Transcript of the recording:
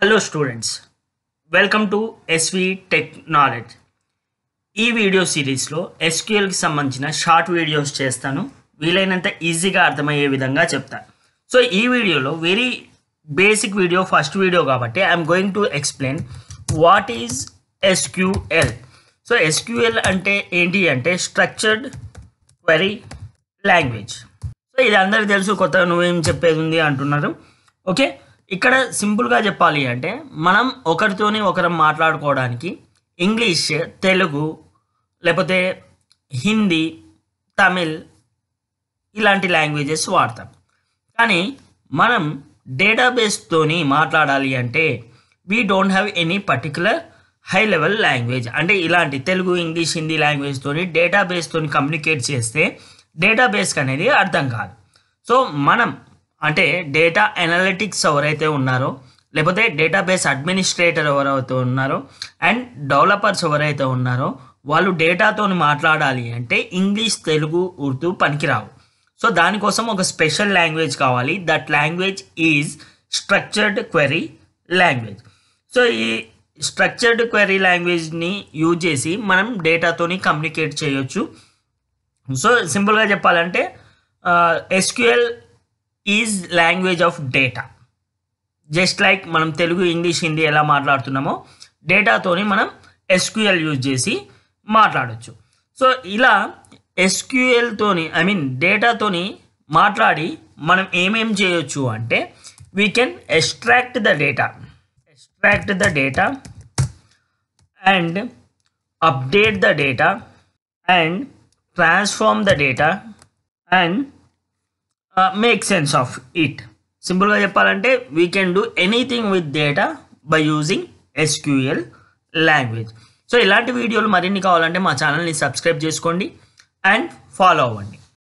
Hello students, welcome to SV Tech Knowledge. ఈ video సిరీస్లో ఎస్క్యూఎల్కి సంబంధించిన షార్ట్ వీడియోస్ చేస్తాను. వీలైనంత ఈజీగా అర్థమయ్యే విధంగా చెప్తాను. సో ఈ వీడియోలో very basic video, first video కాబట్టి I'm going to explain what is SQL. So SQL అంటే ఏంటి అంటే స్ట్రక్చర్డ్ క్వెరీ లాంగ్వేజ్. సో ఇది అందరికీ తెలుసు, కొత్తగా నువ్వేం చెప్పేది ఉంది అంటున్నారు. ఓకే, ఇక్కడ సింపుల్గా చెప్పాలి అంటే మనం ఒకరితోని ఒకరం మాట్లాడుకోవడానికి ఇంగ్లీష్, తెలుగు, లేకపోతే హిందీ, తమిళ్ ఇలాంటి లాంగ్వేజెస్ వాడతాం. కానీ మనం డేటాబేస్తోని మాట్లాడాలి అంటే we don't have any particular high level language. అంటే ఇలాంటి తెలుగు, ఇంగ్లీష్, హిందీ లాంగ్వేజ్తోని డేటాబేస్తోని కమ్యూనికేట్ చేస్తే డేటాబేస్కి అనేది అర్థం కాదు. సో మనం అంటే డేటా అనలిటిక్స్ ఎవరైతే ఉన్నారో, లేకపోతే డేటాబేస్ అడ్మినిస్ట్రేటర్ ఎవరైతే ఉన్నారో అండ్ డెవలపర్స్ ఎవరైతే ఉన్నారో వాళ్ళు డేటాతో మాట్లాడాలి అంటే ఇంగ్లీష్, తెలుగు, ఉర్దూ పనికిరావు. సో దానికోసం ఒక స్పెషల్ లాంగ్వేజ్ కావాలి. That language is structured query language. So ఈ స్ట్రక్చర్డ్ క్వెరీ లాంగ్వేజ్ని యూజ్ చేసి మనం డేటాతోని కమ్యూనికేట్ చేయొచ్చు. సో సింపుల్గా చెప్పాలంటే SQL is language of data. Just like మనం తెలుగు, ఇంగ్లీష్, హిందీ ఎలా మాట్లాడుతున్నామో డేటాతోని మనం ఎస్క్యూఎల్ యూజ్ చేసి మాట్లాడచ్చు. సో ఇలా ఎస్క్యూఎల్తోని డేటాతోని మాట్లాడి మనం ఏమేం చేయొచ్చు అంటే we can extract the data and update the data and transform the data and make sense of it. సింపుల్గా చెప్పాలంటే we can do anything with data by using SQL language. So ఇలాంటి వీడియోలు మరిన్ని కావాలంటే మా ఛానల్ని సబ్స్క్రైబ్ చేసుకోండి అండ్ ఫాలో అవ్వండి.